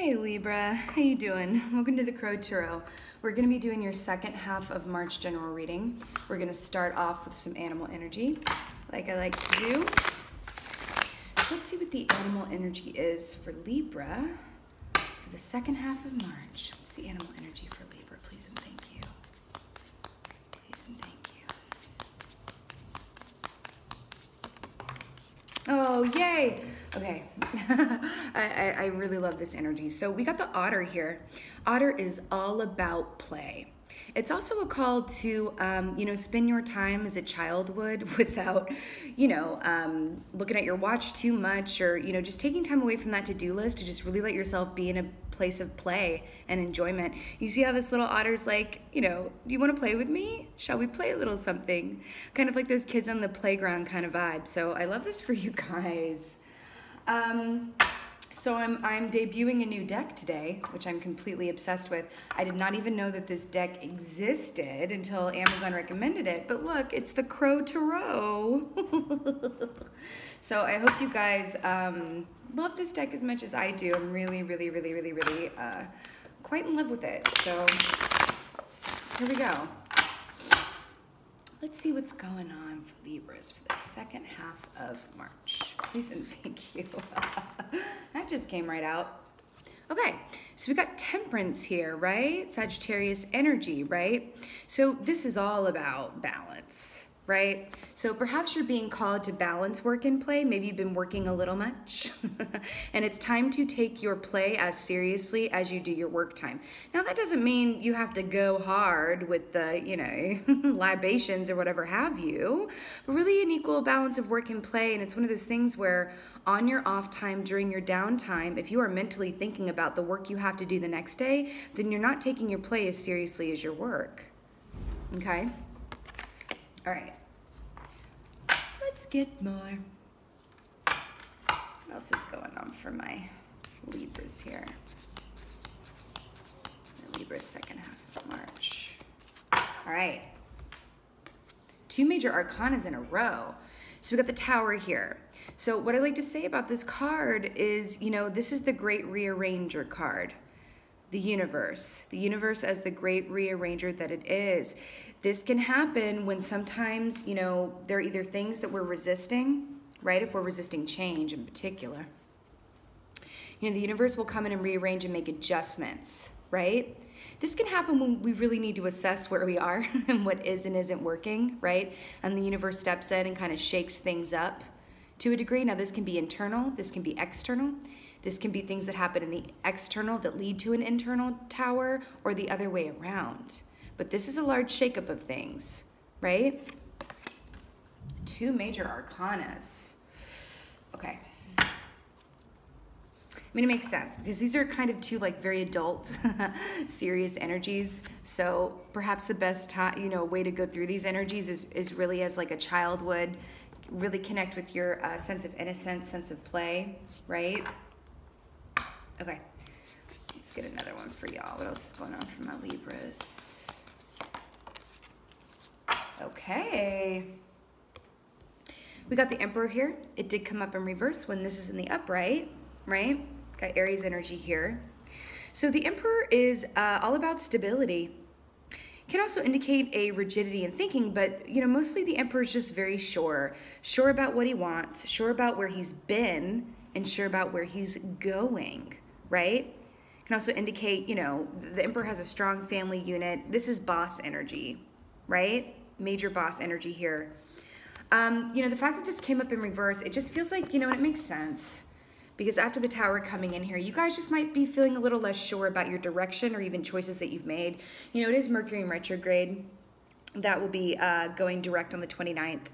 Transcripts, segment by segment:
Hey Libra, how you doing? Welcome to the Crow Tarot. We're going to be doing your second half of March general reading. We're going to start off with some animal energy, like I like to do. So let's see what the animal energy is for Libra for the second half of March. What's the animal energy for Libra? Please and thank you. Please and thank you. Oh, yay! Okay, I really love this energy. So we got the otter here. Otter is all about play. It's also a call to, spend your time as a child would without, looking at your watch too much or, just taking time away from that to-do list to just really let yourself be in a place of play and enjoyment. You see how this little otter's like, do you want to play with me? Shall we play a little something? Kind of like those kids on the playground kind of vibe. So I love this for you guys. So I'm debuting a new deck today, which I'm completely obsessed with. I did not even know that this deck existed until Amazon recommended it. But look, it's the Crow Tarot. So I hope you guys love this deck as much as I do. I'm really quite in love with it. So here we go. Let's see what's going on for Libras for the second half of March. Please and thank you. That just came right out. Okay, so we got Temperance here, right? Sagittarius energy, right? So this is all about balance, right? So perhaps you're being called to balance work and play. Maybe you've been working a little much. And it's time to take your play as seriously as you do your work time. Now, that doesn't mean you have to go hard with the, libations or whatever have you, but really an equal balance of work and play. And it's one of those things where on your off time, during your downtime, if you are mentally thinking about the work you have to do the next day, then you're not taking your play as seriously as your work. Okay? All right, let's get more. What else is going on for my Libras here? The Libra's second half of March. All right, 2 major arcanas in a row. So we got the Tower here. So what I like to say about this card is, this is the Great Rearranger card. The universe as the great rearranger that it is. This can happen when sometimes, there are either things that we're resisting, right? If we're resisting change in particular. The universe will come in and rearrange and make adjustments, right? This can happen when we really need to assess where we are and what is and isn't working, right? And the universe steps in and kind of shakes things up to a degree. Now, this can be internal, this can be external. This can be things that happen in the external that lead to an internal tower or the other way around. But this is a large shakeup of things, right? 2 major arcanas. Okay. I mean, it makes sense because these are kind of 2 very adult, serious energies. So perhaps the best time, way to go through these energies is really as like a child would, really connect with your sense of innocence, sense of play, right? Okay, let's get another one for y'all. What else is going on for my Libras? Okay. We got the Emperor here. It did come up in reverse when this is in the upright, right? Got Aries energy here. So the Emperor is all about stability. Can also indicate a rigidity in thinking, but, mostly the Emperor is just very sure. Sure about what he wants, sure about where he's been, and sure about where he's going. Right? Can also indicate, the Emperor has a strong family unit. This is boss energy, right? Major boss energy here. The fact that this came up in reverse, it just feels like, it makes sense. Because after the Tower coming in here, you guys just might be feeling a little less sure about your direction or even choices that you've made. It is Mercury in retrograde. That will be going direct on the 29th.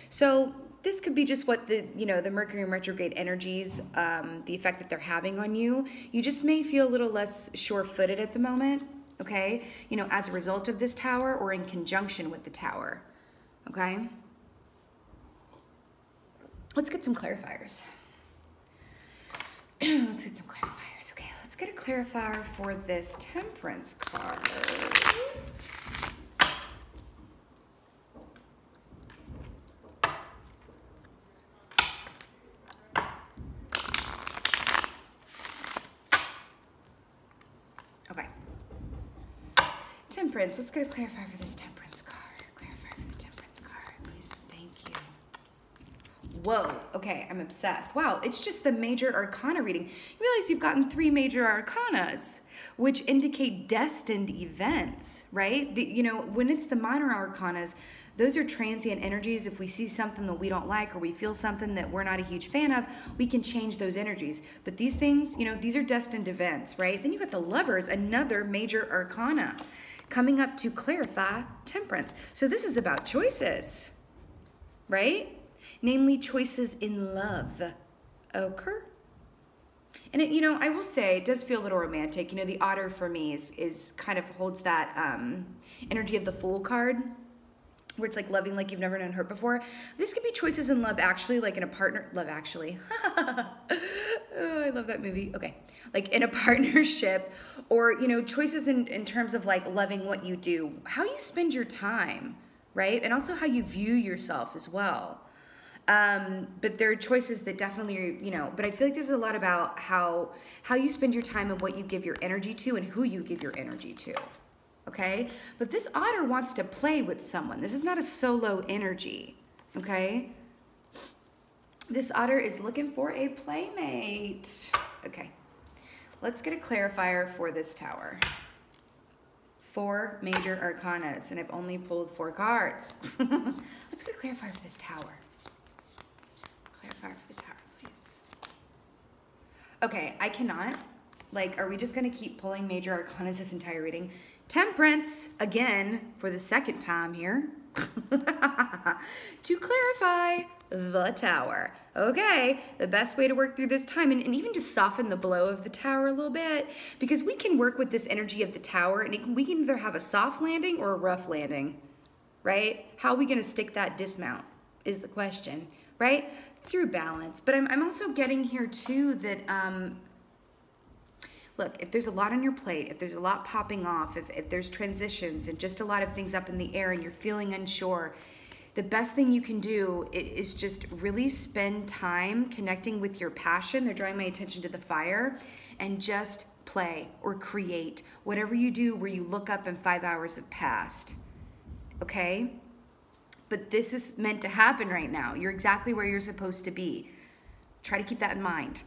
So this could be just what the Mercury in retrograde energies, the effect that they're having on you. You just may feel a little less sure-footed at the moment, okay? As a result of this Tower or in conjunction with the Tower, okay? Let's get some clarifiers. Let's get some clarifiers. Okay, let's get a clarifier for this Temperance card. Temperance. Let's get a clarifier for this Temperance card. Clarifier for the Temperance card, please. Thank you. Whoa, okay, I'm obsessed. Wow, it's just the major arcana reading. You realize you've gotten 3 major arcanas, which indicate destined events, right? You know, when it's the minor arcanas, those are transient energies. If we see something that we don't like or we feel something that we're not a huge fan of, we can change those energies. But these things, you know, these are destined events, right? Then you got the Lovers, another major arcana, coming up to clarify Temperance. So this is about choices, right? Namely, choices in love. Okay. And it, you know, I will say it does feel a little romantic. You know, the Otter for me is kind of holds that energy of the Fool card, where it's like loving like you've never known hurt before. This could be choices in love, actually, like in a partner, Love Actually. Oh, I love that movie. Okay. Like in a partnership, or, you know, choices in terms of like loving what you do, how you spend your time, right? And also how you view yourself as well. But there are choices that definitely are, you know, but I feel like this is a lot about how you spend your time and what you give your energy to and who you give your energy to. Okay? But this Otter wants to play with someone. This is not a solo energy. Okay? This Otter is looking for a playmate. Okay. Let's get a clarifier for this Tower. 4 major arcanas, and I've only pulled 4 cards. Let's get a clarifier for this Tower. Clarifier for the Tower, please. Okay, I cannot. Like, are we just going to keep pulling major arcanas this entire reading? Temperance, again, for the 2nd time here, to clarify the Tower. Okay, the best way to work through this time, and even to soften the blow of the Tower a little bit, because we can work with this energy of the Tower, and we can either have a soft landing or a rough landing, right? How are we going to stick that dismount is the question, right? Through balance. But I'm also getting here, too, that... look, if there's a lot on your plate, if there's a lot popping off, if there's transitions and just a lot of things up in the air and you're feeling unsure, the best thing you can do is just really spend time connecting with your passion. They're drawing my attention to the fire, and just play or create whatever you do where you look up and 5 hours have passed. Okay? But this is meant to happen right now. You're exactly where you're supposed to be. Try to keep that in mind.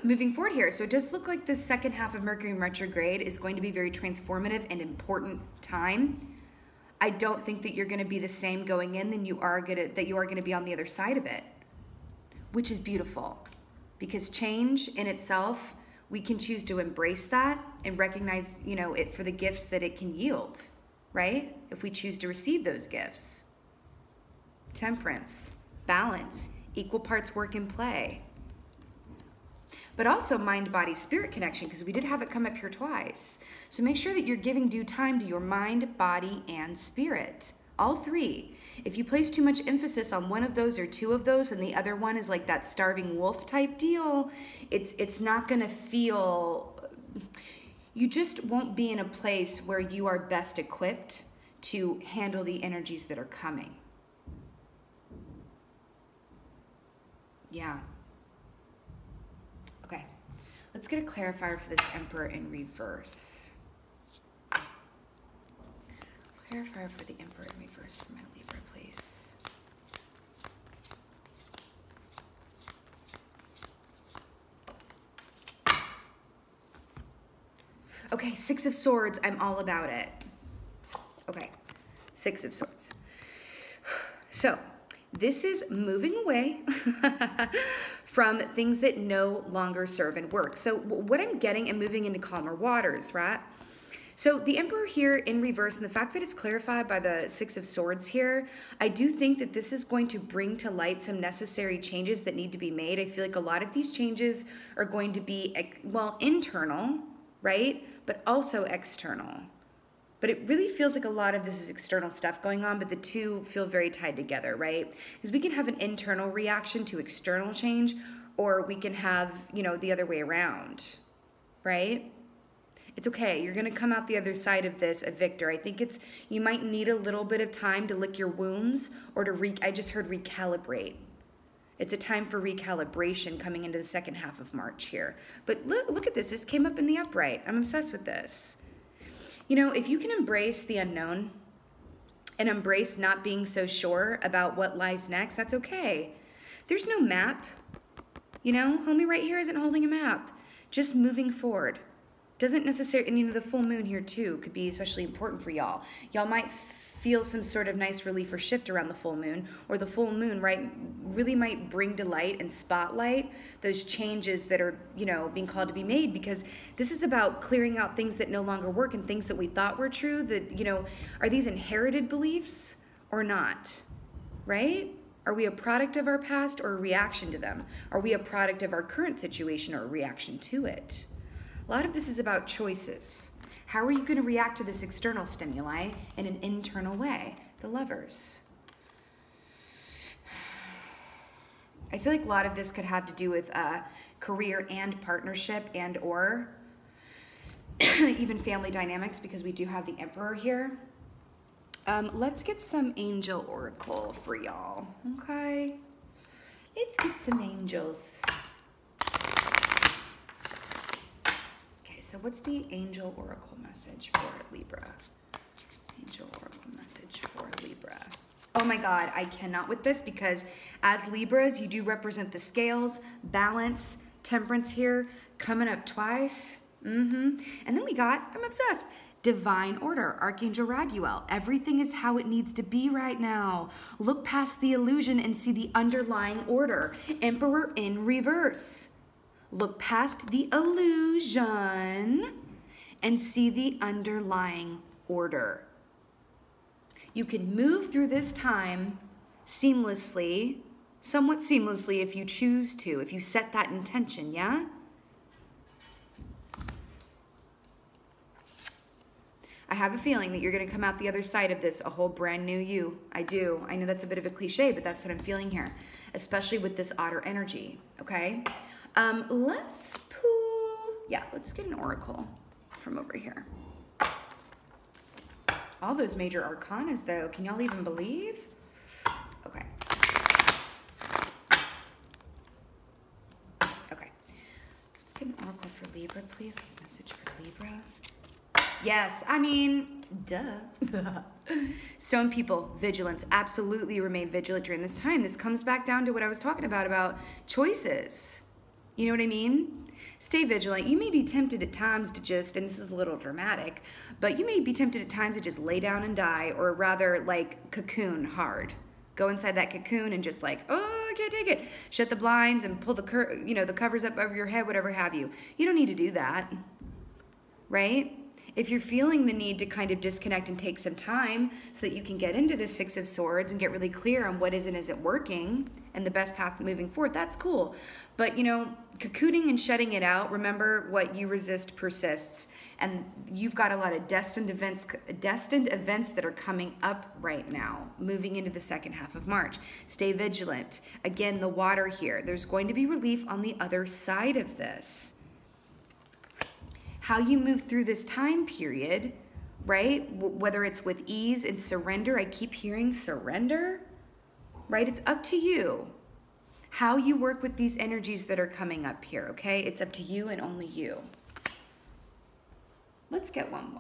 Moving forward here, so it does look like the 2nd half of Mercury in retrograde is going to be very transformative and important time. I don't think that you're going to be the same going in than you are going to be on the other side of it, which is beautiful, because change in itself, we can choose to embrace that and recognize, you know, it for the gifts that it can yield, right? If we choose to receive those gifts. Temperance, balance, equal parts work and play. But also mind, body, spirit connection, because we did have it come up here twice. So make sure that you're giving due time to your mind, body, and spirit. All 3. If you place too much emphasis on one of those or 2 of those, and the other one is like that starving wolf type deal, it's not going to feel... You just won't be in a place where you are best equipped to handle the energies that are coming. Yeah. Okay. Let's get a clarifier for this Emperor in reverse. Clarifier for the Emperor in reverse for my Libra, please. Okay, 6 of Swords. I'm all about it. Okay, 6 of Swords. So, this is moving away from things that no longer serve and work. So what I'm getting and moving into calmer waters, right? So the Emperor here in reverse, and the fact that it's clarified by the 6 of Swords here, I do think that this is going to bring to light some necessary changes that need to be made. I feel like a lot of these changes are going to be, well, internal, right? But also external. But it really feels like a lot of this is external stuff going on, but the two feel very tied together, right? Because we can have an internal reaction to external change, or we can have, you know, the other way around, right? It's okay. You're going to come out the other side of this a victor. I think you might need a little bit of time to lick your wounds, or I just heard recalibrate. It's a time for recalibration coming into the 2nd half of March here. But look at this. This came up in the upright. I'm obsessed with this. You know, if you can embrace the unknown and embrace not being so sure about what lies next, that's okay. There's no map. You know, homie right here isn't holding a map. Just moving forward. Doesn't necessarily, and you know, the full moon here too could be especially important for y'all. Y'all might feel some sort of nice relief or shift around the full moon, or the full moon, right, really might bring to light and spotlight those changes that are, you know, being called to be made, because this is about clearing out things that no longer work and things that we thought were true that, you know, are these inherited beliefs or not, right? Are we a product of our past or a reaction to them? Are we a product of our current situation or a reaction to it? A lot of this is about choices. How are you going to react to this external stimuli in an internal way? The Lovers. I feel like a lot of this could have to do with career and partnership and or even family dynamics, because we do have the Emperor here. Let's get some angel oracle for y'all, okay? Let's get some angels. So what's the angel oracle message for Libra? Angel oracle message for Libra. Oh my God, I cannot with this, because as Libras, you do represent the scales, balance, temperance here, coming up twice. And then we got, I'm obsessed, divine order, Archangel Raguel. Everything is how it needs to be right now. Look past the illusion and see the underlying order. Emperor in reverse. Look past the illusion and see the underlying order. You can move through this time seamlessly, somewhat seamlessly if you choose to, if you set that intention, yeah? I have a feeling that you're going to come out the other side of this a whole brand new you. I do. I know that's a bit of a cliche, but that's what I'm feeling here, especially with this otter energy, okay? Let's get an oracle from over here. All those major arcanas, though, can y'all even believe? Okay. Okay. Let's get an oracle for Libra, please. This message for Libra. Yes, I mean, duh. Stone people, vigilance. Absolutely remain vigilant during this time. This comes back down to what I was talking about choices. You know what I mean? Stay vigilant. You may be tempted at times to just, and this is a little dramatic, but you may be tempted at times to just lay down and die, or rather like cocoon hard. Go inside that cocoon and just like, oh, I can't take it. Shut the blinds and pull the covers up over your head, whatever have you. You don't need to do that, right? If you're feeling the need to kind of disconnect and take some time so that you can get into the Six of Swords and get really clear on what is and isn't working and the best path moving forward, that's cool. But, you know, cocooning and shutting it out, remember, what you resist persists. And you've got a lot of destined events that are coming up right now, moving into the second half of March. Stay vigilant. Again, the water here. There's going to be relief on the other side of this. How you move through this time period, right? Whether it's with ease and surrender, I keep hearing surrender, right? It's up to you. How you work with these energies that are coming up here, okay? It's up to you and only you. Let's get one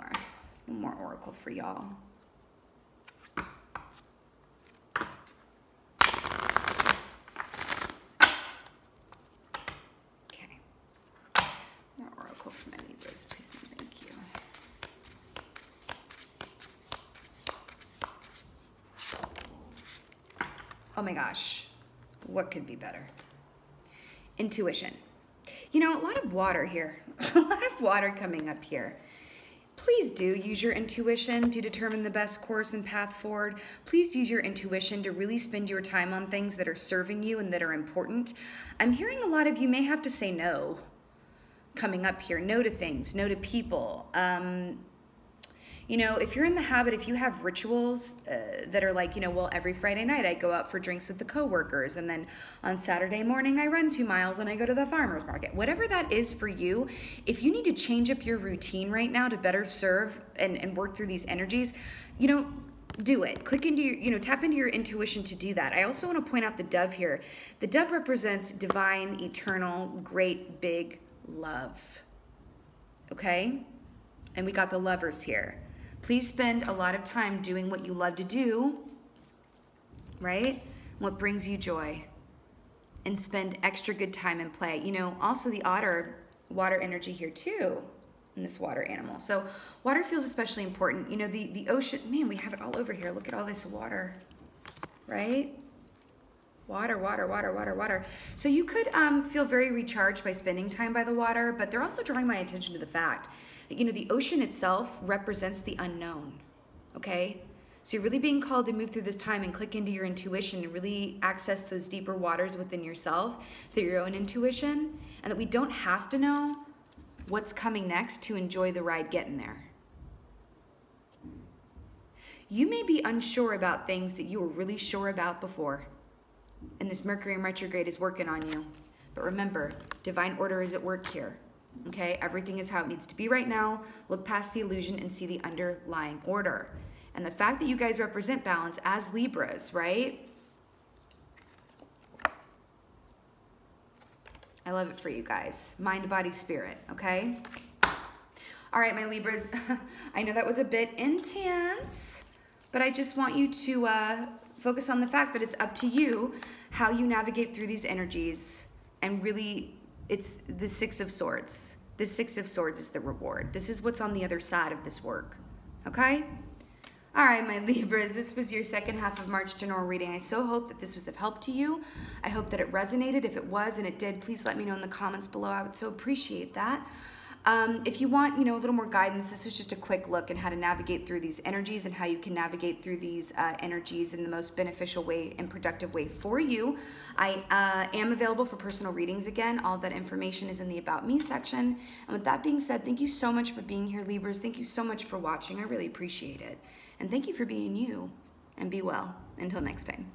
more oracle for y'all. Okay. More oracle for my Libras, please and thank you. Oh my gosh, what could be better? Intuition. You know, a lot of water here, a lot of water coming up here. Please do use your intuition to determine the best course and path forward. Please use your intuition to really spend your time on things that are serving you and that are important. I'm hearing a lot of you may have to say no coming up here. No to things, no to people. You know, if you're in the habit, if you have rituals that are like, you know, well, every Friday night I go out for drinks with the coworkers, and then on Saturday morning I run 2 miles and I go to the farmer's market. Whatever that is for you, if you need to change up your routine right now to better serve and work through these energies, you know, do it. Click into your, you know, tap into your intuition to do that. I also want to point out the dove here. The dove represents divine, eternal, great, big love. Okay? And we got the Lovers here. Please spend a lot of time doing what you love to do, right? What brings you joy. And spend extra good time in play. You know, also the Otter, water energy here too, in this water animal. So water feels especially important. You know, the ocean, man, we have it all over here. Look at all this water, right? Water, water, water, water, water. So you could feel very recharged by spending time by the water, but they're also drawing my attention to the fact that, you know, the ocean itself represents the unknown, okay? So you're really being called to move through this time and click into your intuition and really access those deeper waters within yourself through your own intuition, and that we don't have to know what's coming next to enjoy the ride getting there. You may be unsure about things that you were really sure about before, and this Mercury in retrograde is working on you. But remember, divine order is at work here, okay? Everything is how it needs to be right now. Look past the illusion and see the underlying order. And the fact that you guys represent balance as Libras, right? I love it for you guys. Mind, body, spirit, okay? All right, my Libras, I know that was a bit intense, but I just want you to focus on the fact that it's up to you how you navigate through these energies. And really, it's the Six of Swords. The Six of Swords is the reward. This is what's on the other side of this work, okay? All right, my Libras, this was your second half of March general reading. I so hope that this was of help to you. I hope that it resonated. If it was and it did, please let me know in the comments below. I would so appreciate that. If you want, you know, a little more guidance, this was just a quick look at how to navigate through these energies and how you can navigate through these energies in the most beneficial way and productive way for you. I am available for personal readings again. All that information is in the About Me section. And with that being said, thank you so much for being here, Libras. Thank you so much for watching. I really appreciate it. And thank you for being you. And be well. Until next time.